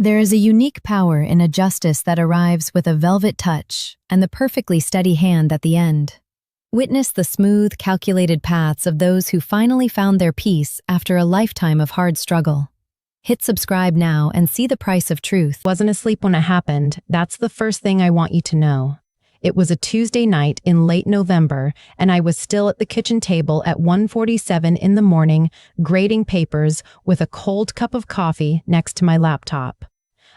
There is a unique power in a justice that arrives with a velvet touch and the perfectly steady hand at the end. Witness the smooth, calculated paths of those who finally found their peace after a lifetime of hard struggle. Hit subscribe now and see the price of truth. Wasn't asleep when it happened. That's the first thing I want you to know. It was a Tuesday night in late November, and I was still at the kitchen table at 1:47 in the morning, grading papers with a cold cup of coffee next to my laptop.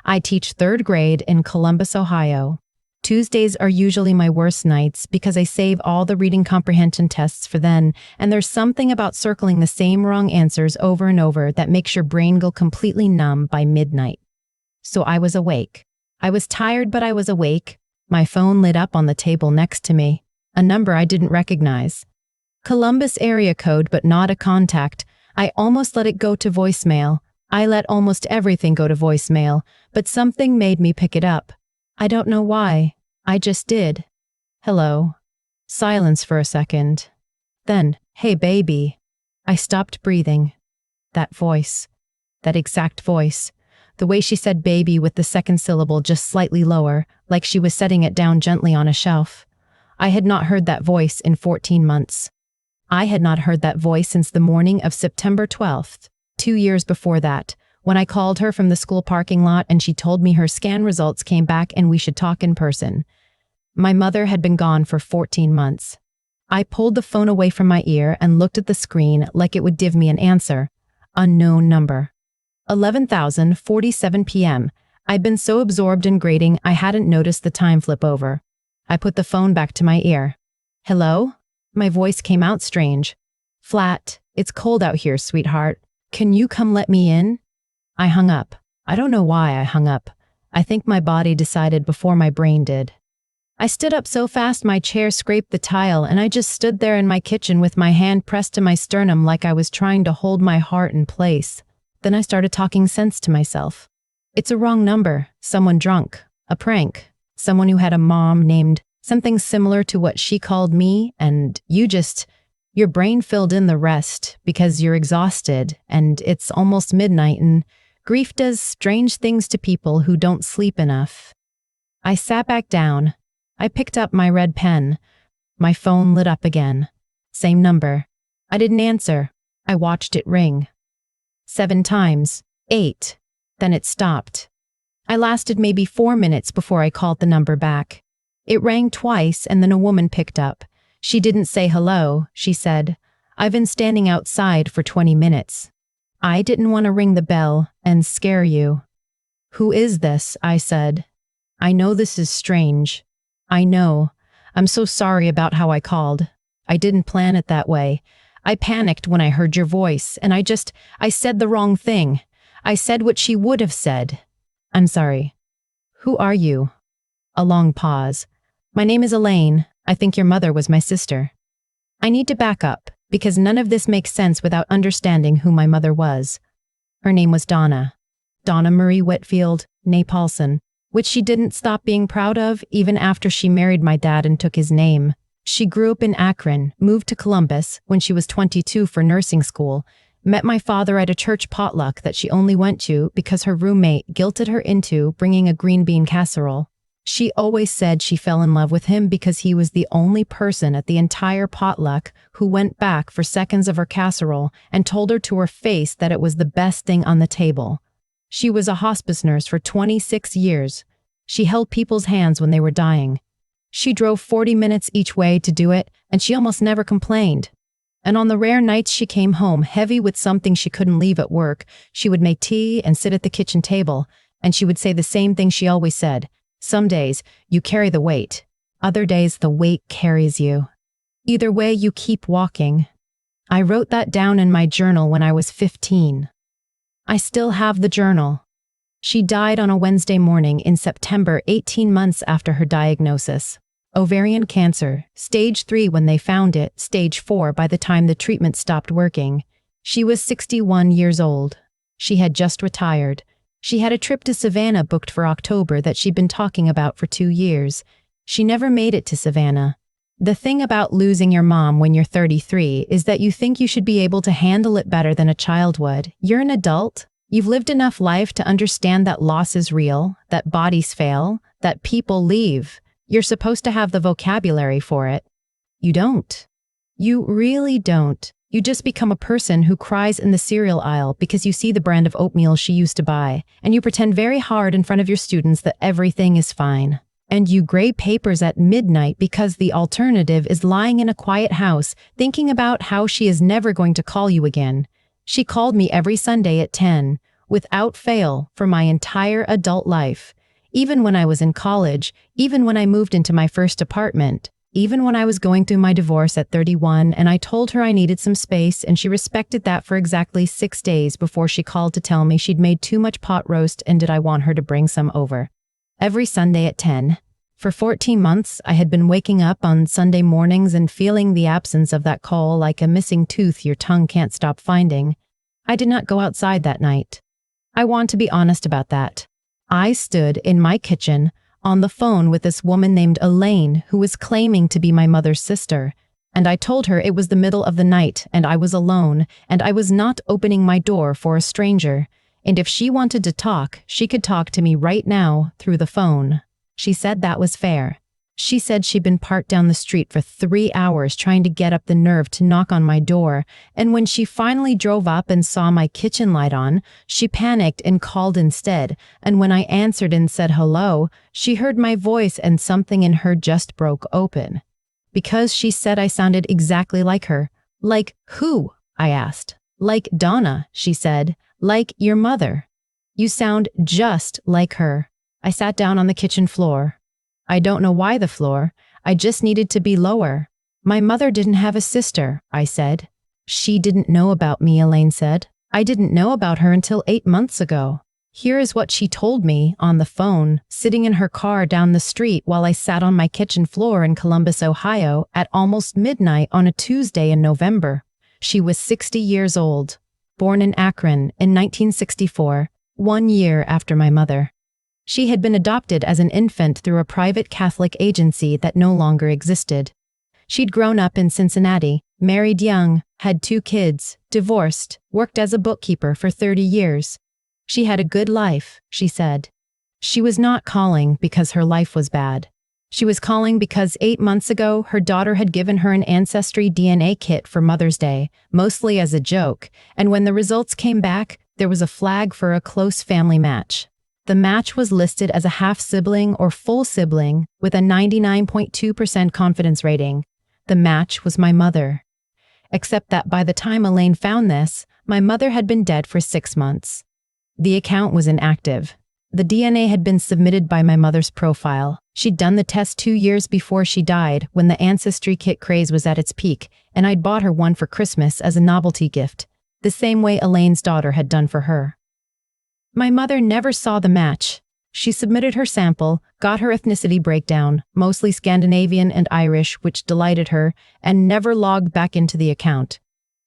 I teach third grade in Columbus, Ohio. Tuesdays are usually my worst nights because I save all the reading comprehension tests for then, and there's something about circling the same wrong answers over and over that makes your brain go completely numb by midnight. So I was awake. I was tired, but I was awake. My phone lit up on the table next to me, a number I didn't recognize. Columbus area code, but not a contact. I almost let it go to voicemail. I let almost everything go to voicemail, but something made me pick it up. I don't know why. I just did. Hello. Silence for a second. Then, hey baby. I stopped breathing. That voice. That exact voice. The way she said baby with the second syllable just slightly lower, like she was setting it down gently on a shelf. I had not heard that voice in 14 months. I had not heard that voice since the morning of September 12th, 2 years before that, when I called her from the school parking lot and she told me her scan results came back and we should talk in person. My mother had been gone for 14 months. I pulled the phone away from my ear and looked at the screen like it would give me an answer. Unknown number. 11:47 p.m. I'd been so absorbed in grading I hadn't noticed the time flip over. I put the phone back to my ear. Hello? My voice came out strange. Flat. It's cold out here, sweetheart. Can you come let me in? I hung up. I don't know why I hung up. I think my body decided before my brain did. I stood up so fast my chair scraped the tile and I just stood there in my kitchen with my hand pressed to my sternum like I was trying to hold my heart in place. Then I started talking sense to myself. It's a wrong number, someone drunk, a prank, someone who had a mom named something similar to what she called me, and your brain filled in the rest because you're exhausted and it's almost midnight and grief does strange things to people who don't sleep enough. I sat back down. I picked up my red pen. My phone lit up again. Same number. I didn't answer. I watched it ring. 7 times. 8. Then it stopped. I lasted maybe 4 minutes before I called the number back. It rang twice and then a woman picked up. She didn't say hello. She said, "I've been standing outside for 20 minutes. I didn't want to ring the bell and scare you." "Who is this?" I said. "I know this is strange. I know. I'm so sorry about how I called. I didn't plan it that way. I panicked when I heard your voice, and I said the wrong thing. I said what she would have said. I'm sorry. Who are you?" A long pause. "My name is Elaine. I think your mother was my sister." I need to back up, because none of this makes sense without understanding who my mother was. Her name was Donna. Donna Marie Whitfield, née Paulson, which she didn't stop being proud of even after she married my dad and took his name. She grew up in Akron, moved to Columbus when she was 22 for nursing school, met my father at a church potluck that she only went to because her roommate guilted her into bringing a green bean casserole. She always said she fell in love with him because he was the only person at the entire potluck who went back for seconds of her casserole and told her to her face that it was the best thing on the table. She was a hospice nurse for 26 years. She held people's hands when they were dying. She drove 40 minutes each way to do it, and she almost never complained. And on the rare nights she came home heavy with something she couldn't leave at work, she would make tea and sit at the kitchen table, and she would say the same thing she always said. Some days, you carry the weight. Other days, the weight carries you. Either way, you keep walking. I wrote that down in my journal when I was 15. I still have the journal. She died on a Wednesday morning in September, 18 months after her diagnosis. Ovarian cancer, stage 3 when they found it, stage 4 by the time the treatment stopped working. She was 61 years old. She had just retired. She had a trip to Savannah booked for October that she'd been talking about for 2 years. She never made it to Savannah. The thing about losing your mom when you're 33 is that you think you should be able to handle it better than a child would. You're an adult. You've lived enough life to understand that loss is real, that bodies fail, that people leave. You're supposed to have the vocabulary for it. You don't. You really don't. You just become a person who cries in the cereal aisle because you see the brand of oatmeal she used to buy, and you pretend very hard in front of your students that everything is fine. And you grade papers at midnight because the alternative is lying in a quiet house thinking about how she is never going to call you again. She called me every Sunday at 10, without fail, for my entire adult life. Even when I was in college, even when I moved into my first apartment, even when I was going through my divorce at 31 and I told her I needed some space and she respected that for exactly 6 days before she called to tell me she'd made too much pot roast and did I want her to bring some over. Every Sunday at 10. For 14 months, I had been waking up on Sunday mornings and feeling the absence of that call like a missing tooth your tongue can't stop finding. I did not go outside that night. I want to be honest about that. I stood in my kitchen on the phone with this woman named Elaine who was claiming to be my mother's sister, and I told her it was the middle of the night and I was alone and I was not opening my door for a stranger, and if she wanted to talk, she could talk to me right now through the phone. She said that was fair. She said she'd been parked down the street for 3 hours trying to get up the nerve to knock on my door, and when she finally drove up and saw my kitchen light on, she panicked and called instead, and when I answered and said hello, she heard my voice and something in her just broke open. Because she said I sounded exactly like her. Like who? I asked. Like Donna, she said. Like your mother. You sound just like her. I sat down on the kitchen floor. I don't know why the floor. I just needed to be lower. My mother didn't have a sister, I said. She didn't know about me, Elaine said. I didn't know about her until 8 months ago. Here is what she told me on the phone, sitting in her car down the street while I sat on my kitchen floor in Columbus, Ohio, at almost midnight on a Tuesday in November. She was 60 years old, born in Akron in 1964, 1 year after my mother. She had been adopted as an infant through a private Catholic agency that no longer existed. She'd grown up in Cincinnati, married young, had 2 kids, divorced, worked as a bookkeeper for 30 years. She had a good life, she said. She was not calling because her life was bad. She was calling because 8 months ago, her daughter had given her an ancestry DNA kit for Mother's Day, mostly as a joke, and when the results came back, there was a flag for a close family match. The match was listed as a half-sibling or full sibling with a 99.2% confidence rating. The match was my mother. Except that by the time Elaine found this, my mother had been dead for 6 months. The account was inactive. The DNA had been submitted by my mother's profile. She'd done the test 2 years before she died, when the ancestry kit craze was at its peak, and I'd bought her one for Christmas as a novelty gift, the same way Elaine's daughter had done for her. My mother never saw the match. She submitted her sample, got her ethnicity breakdown, mostly Scandinavian and Irish, which delighted her, and never logged back into the account.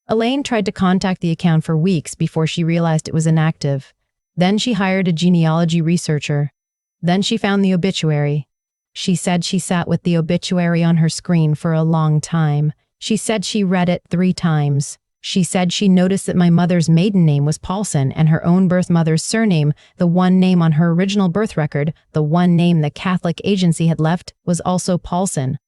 Elaine tried to contact the account for weeks before she realized it was inactive. Then she hired a genealogy researcher. Then she found the obituary. She said she sat with the obituary on her screen for a long time. She said she read it 3 times. She said she noticed that my mother's maiden name was Paulson and her own birth mother's surname, the one name on her original birth record, the one name the Catholic agency had left, was also Paulson.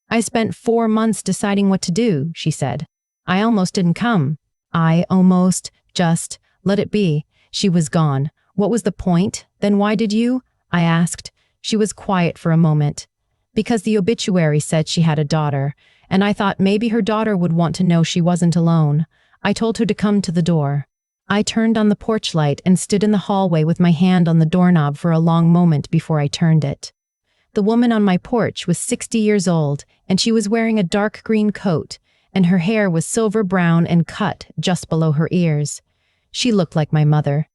I spent 4 months deciding what to do, she said. I almost didn't come. I almost just let it be. She was gone. What was the point? Then why did you? I asked. She was quiet for a moment. Because the obituary said she had a daughter, and I thought maybe her daughter would want to know she wasn't alone. I told her to come to the door. I turned on the porch light and stood in the hallway with my hand on the doorknob for a long moment before I turned it. The woman on my porch was 60 years old, and she was wearing a dark green coat, and her hair was silver brown and cut just below her ears. She looked like my mother.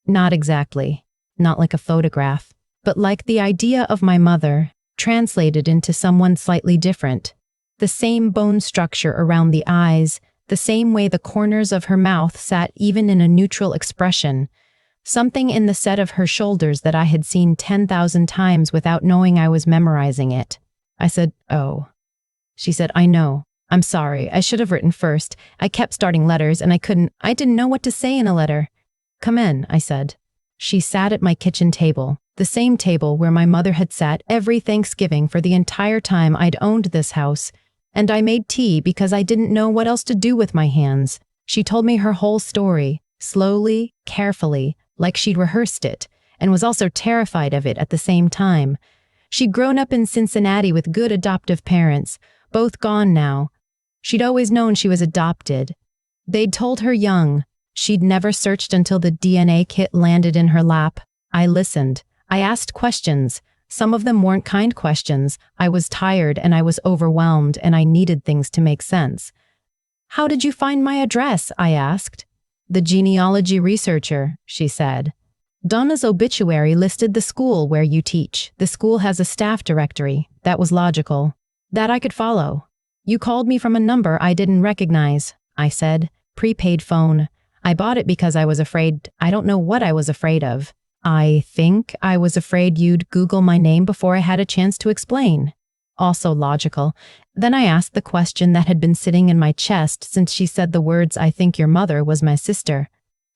Not exactly, not like a photograph, but like the idea of my mother, translated into someone slightly different. The same bone structure around the eyes, the same way the corners of her mouth sat even in a neutral expression. Something in the set of her shoulders that I had seen 10,000 times without knowing I was memorizing it. I said, "Oh." She said, "I know. I'm sorry. I should have written first. I kept starting letters and I didn't know what to say in a letter." "Come in," I said. She sat at my kitchen table, the same table where my mother had sat every Thanksgiving for the entire time I'd owned this house, and I made tea because I didn't know what else to do with my hands. She told me her whole story, slowly, carefully, like she'd rehearsed it, and was also terrified of it at the same time. She'd grown up in Cincinnati with good adoptive parents, both gone now. She'd always known she was adopted. They'd told her young. She'd never searched until the DNA kit landed in her lap. I listened. I asked questions. Some of them weren't kind questions. I was tired and I was overwhelmed and I needed things to make sense. "How did you find my address?" I asked. "The genealogy researcher," she said. "Donna's obituary listed the school where you teach. The school has a staff directory. That was logical. That I could follow. You called me from a number I didn't recognize," I said. "Prepaid phone. I bought it because I was afraid. I don't know what I was afraid of. I think I was afraid you'd Google my name before I had a chance to explain." Also logical. Then I asked the question that had been sitting in my chest since she said the words, "I think your mother was my sister."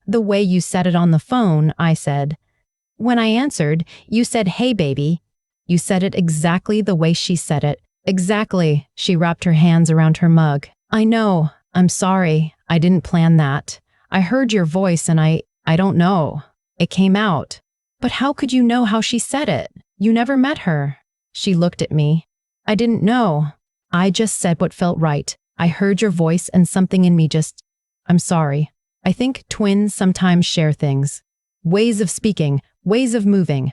"The way you said it on the phone," I said. "When I answered, you said, 'Hey, baby.' You said it exactly the way she said it." "Exactly." She wrapped her hands around her mug. "I know. I'm sorry. I didn't plan that. I heard your voice and I don't know. It came out." "But how could you know how she said it? You never met her." She looked at me. "I didn't know. I just said what felt right. I heard your voice and something in me just, I'm sorry. I think twins sometimes share things. Ways of speaking, ways of moving.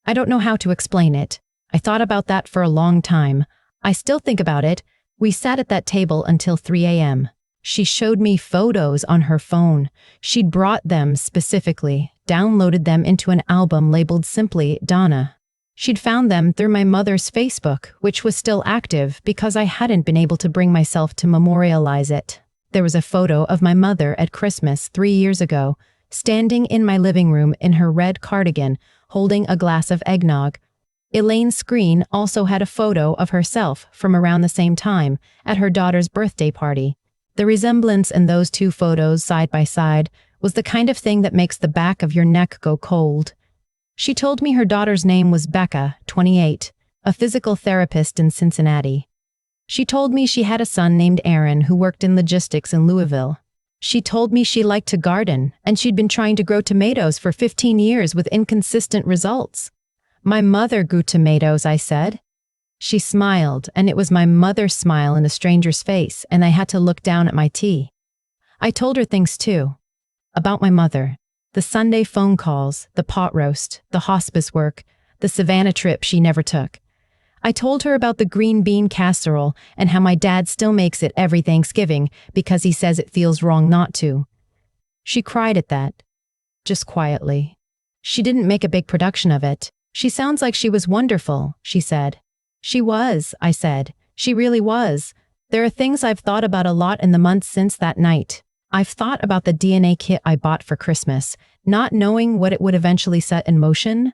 I don't know how to explain it. I thought about that for a long time. I still think about it. We sat at that table until 3 a.m. She showed me photos on her phone. She'd brought them specifically, downloaded them into an album labeled simply Donna. She'd found them through my mother's Facebook, which was still active because I hadn't been able to bring myself to memorialize it. There was a photo of my mother at Christmas 3 years ago, standing in my living room in her red cardigan, holding a glass of eggnog. Elaine's screen also had a photo of herself from around the same time, at her daughter's birthday party. The resemblance in those two photos side by side was the kind of thing that makes the back of your neck go cold. She told me her daughter's name was Becca, 28, a physical therapist in Cincinnati. She told me she had a son named Aaron who worked in logistics in Louisville. She told me she liked to garden, and she'd been trying to grow tomatoes for 15 years with inconsistent results. "My mother grew tomatoes," I said. She smiled, and it was my mother's smile in a stranger's face, and I had to look down at my tea. I told her things too. About my mother. The Sunday phone calls, the pot roast, the hospice work, the Savannah trip she never took. I told her about the green bean casserole and how my dad still makes it every Thanksgiving because he says it feels wrong not to. She cried at that, just quietly. She didn't make a big production of it. "She sounds like she was wonderful," she said. "She was," I said. "She really was. There are things I've thought about a lot in the months since that night. I've thought about the DNA kit I bought for Christmas, not knowing what it would eventually set in motion.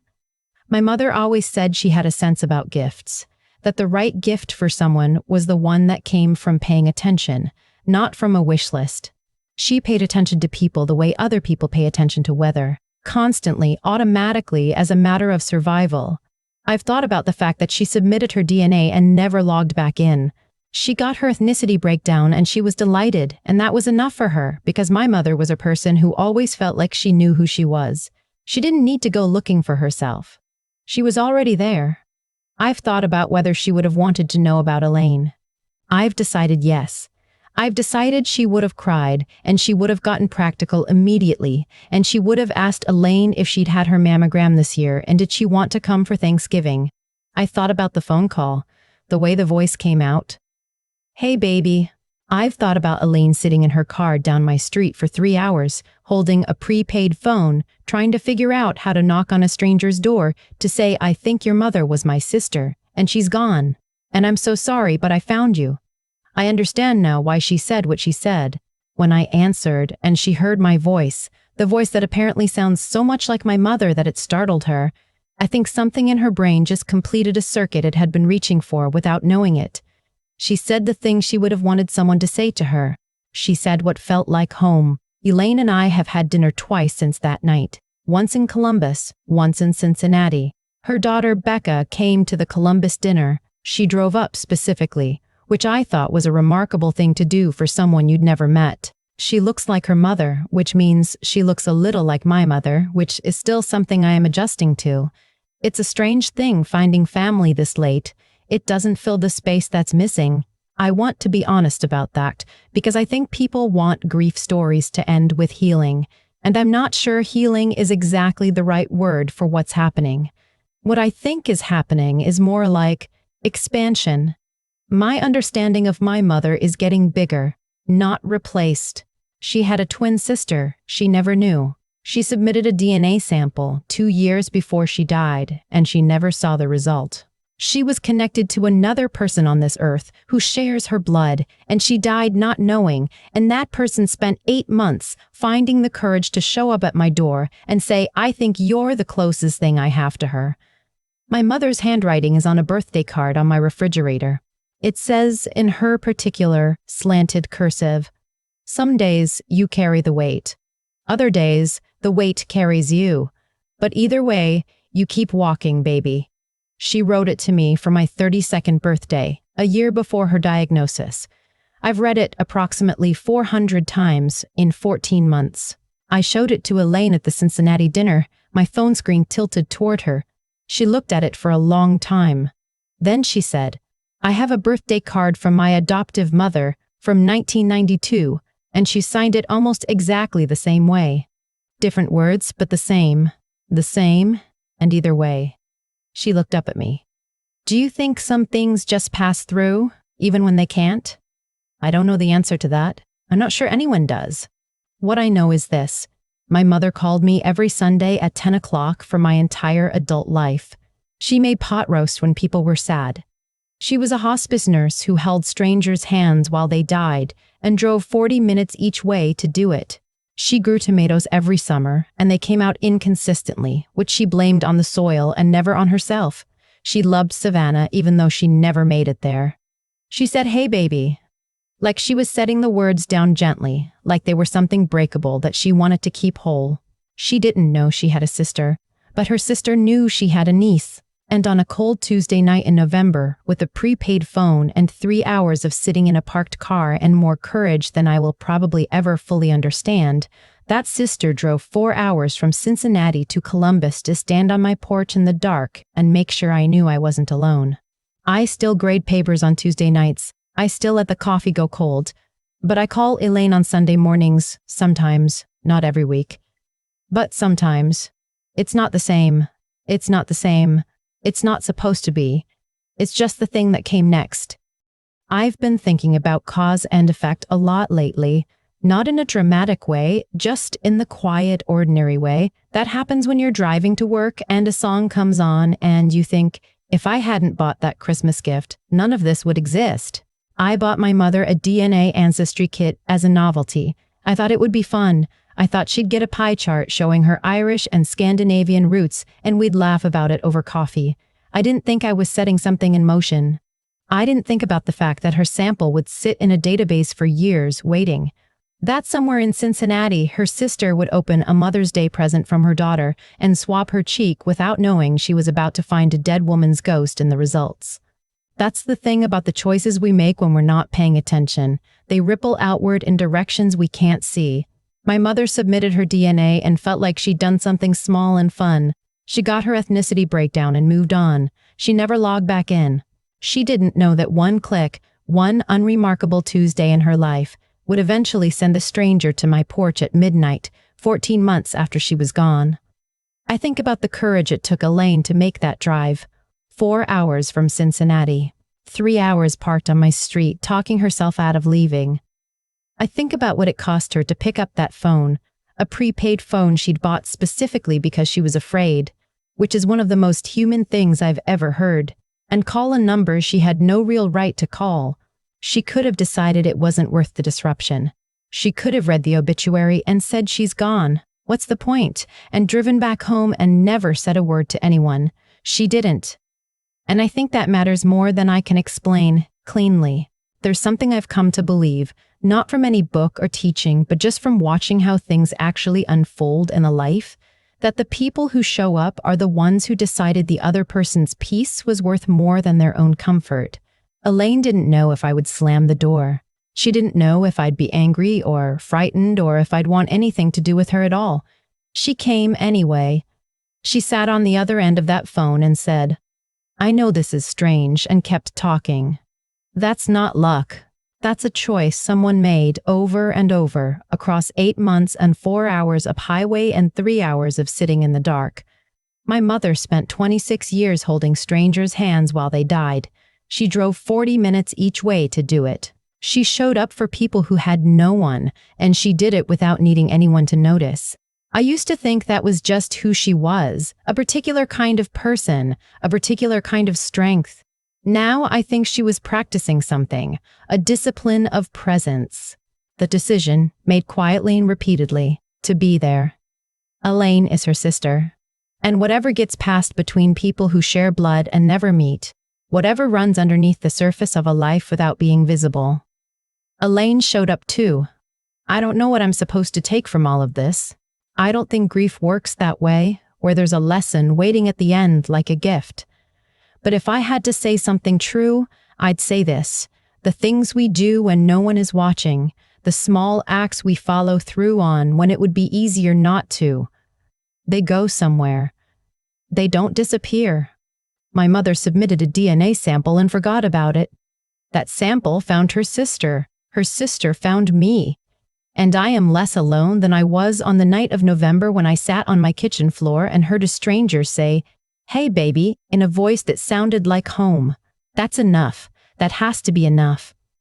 My mother always said she had a sense about gifts, that the right gift for someone was the one that came from paying attention, not from a wish list. She paid attention to people the way other people pay attention to weather, constantly, automatically, as a matter of survival. I've thought about the fact that she submitted her DNA and never logged back in. She got her ethnicity breakdown and she was delighted, and that was enough for her because my mother was a person who always felt like she knew who she was. She didn't need to go looking for herself. She was already there. I've thought about whether she would have wanted to know about Elaine. I've decided yes. I've decided she would have cried, and she would have gotten practical immediately, and she would have asked Elaine if she'd had her mammogram this year and did she want to come for Thanksgiving. I thought about the phone call, the way the voice came out. "Hey, baby." I've thought about Elaine sitting in her car down my street for 3 hours, holding a prepaid phone, trying to figure out how to knock on a stranger's door to say, "I think your mother was my sister, and she's gone. And I'm so sorry, but I found you." I understand now why she said what she said. When I answered and she heard my voice, the voice that apparently sounds so much like my mother that it startled her, I think something in her brain just completed a circuit it had been reaching for without knowing it. She said the thing she would have wanted someone to say to her. She said what felt like home. Elaine and I have had dinner twice since that night, once in Columbus, once in Cincinnati. Her daughter Becca came to the Columbus dinner. She drove up specifically, which I thought was a remarkable thing to do for someone you'd never met. She looks like her mother, which means she looks a little like my mother, which is still something I am adjusting to. It's a strange thing finding family this late. It doesn't fill the space that's missing. I want to be honest about that, because I think people want grief stories to end with healing, and I'm not sure healing is exactly the right word for what's happening. What I think is happening is more like expansion. My understanding of my mother is getting bigger, not replaced. She had a twin sister she never knew. She submitted a DNA sample 2 years before she died, and she never saw the result. She was connected to another person on this earth who shares her blood, and she died not knowing, and that person spent 8 months finding the courage to show up at my door and say, "I think you're the closest thing I have to her." My mother's handwriting is on a birthday card on my refrigerator. It says in her particular slanted cursive, "Some days you carry the weight. Other days, the weight carries you. But either way, you keep walking, baby." She wrote it to me for my 32nd birthday, a year before her diagnosis. I've read it approximately 400 times in 14 months. I showed it to Elaine at the Cincinnati dinner, my phone screen tilted toward her. She looked at it for a long time. Then she said, "I have a birthday card from my adoptive mother from 1992, and she signed it almost exactly the same way. Different words, but the same, and either way." She looked up at me. "Do you think some things just pass through, even when they can't?" I don't know the answer to that. I'm not sure anyone does. What I know is this. My mother called me every Sunday at 10 o'clock for my entire adult life. She made pot roast when people were sad. She was a hospice nurse who held strangers' hands while they died and drove 40 minutes each way to do it. She grew tomatoes every summer, and they came out inconsistently, which she blamed on the soil and never on herself. She loved Savannah even though she never made it there. She said, "Hey, baby," like she was setting the words down gently, like they were something breakable that she wanted to keep whole. She didn't know she had a sister, but her sister knew she had a niece. And on a cold Tuesday night in November, with a prepaid phone and 3 hours of sitting in a parked car and more courage than I will probably ever fully understand, that sister drove 4 hours from Cincinnati to Columbus to stand on my porch in the dark and make sure I knew I wasn't alone. I still grade papers on Tuesday nights. I still let the coffee go cold. But I call Elaine on Sunday mornings, sometimes, not every week. But sometimes. It's not the same. It's not the same. It's not supposed to be. It's just the thing that came next. I've been thinking about cause and effect a lot lately, not in a dramatic way, just in the quiet, ordinary way that happens when you're driving to work and a song comes on and you think, if I hadn't bought that Christmas gift, none of this would exist. I bought my mother a DNA ancestry kit as a novelty. I thought it would be fun. I thought she'd get a pie chart showing her Irish and Scandinavian roots, and we'd laugh about it over coffee. I didn't think I was setting something in motion. I didn't think about the fact that her sample would sit in a database for years, waiting. That somewhere in Cincinnati, her sister would open a Mother's Day present from her daughter and swab her cheek without knowing she was about to find a dead woman's ghost in the results. That's the thing about the choices we make when we're not paying attention. They ripple outward in directions we can't see. My mother submitted her DNA and felt like she'd done something small and fun. She got her ethnicity breakdown and moved on. She never logged back in. She didn't know that one click, one unremarkable Tuesday in her life, would eventually send the stranger to my porch at midnight, 14 months after she was gone. I think about the courage it took Elaine to make that drive. 4 hours from Cincinnati. 3 hours parked on my street, talking herself out of leaving. I think about what it cost her to pick up that phone, a prepaid phone she'd bought specifically because she was afraid, which is one of the most human things I've ever heard, and call a number she had no real right to call. She could have decided it wasn't worth the disruption. She could have read the obituary and said she's gone. What's the point? And driven back home and never said a word to anyone. She didn't. And I think that matters more than I can explain cleanly. There's something I've come to believe, not from any book or teaching, but just from watching how things actually unfold in a life, that the people who show up are the ones who decided the other person's peace was worth more than their own comfort. Elaine didn't know if I would slam the door. She didn't know if I'd be angry or frightened or if I'd want anything to do with her at all. She came anyway. She sat on the other end of that phone and said, "I know this is strange," and kept talking. "That's not luck. That's a choice someone made over and over across 8 months and 4 hours of highway and 3 hours of sitting in the dark. My mother spent 26 years holding strangers' hands while they died. She drove 40 minutes each way to do it. She showed up for people who had no one, and she did it without needing anyone to notice. I used to think that was just who she was, a particular kind of person, a particular kind of strength. Now I think she was practicing something, a discipline of presence. The decision, made quietly and repeatedly, to be there. Elaine is her sister. And whatever gets passed between people who share blood and never meet, whatever runs underneath the surface of a life without being visible. Elaine showed up too. I don't know what I'm supposed to take from all of this. I don't think grief works that way, where there's a lesson waiting at the end like a gift. But if I had to say something true, I'd say this: the things we do when no one is watching, the small acts we follow through on when it would be easier not to, they go somewhere. They don't disappear. My mother submitted a DNA sample and forgot about it. That sample found her sister. Her sister found me. And I am less alone than I was on the night of November when I sat on my kitchen floor and heard a stranger say, "Hey, baby," in a voice that sounded like home. That's enough. That has to be enough.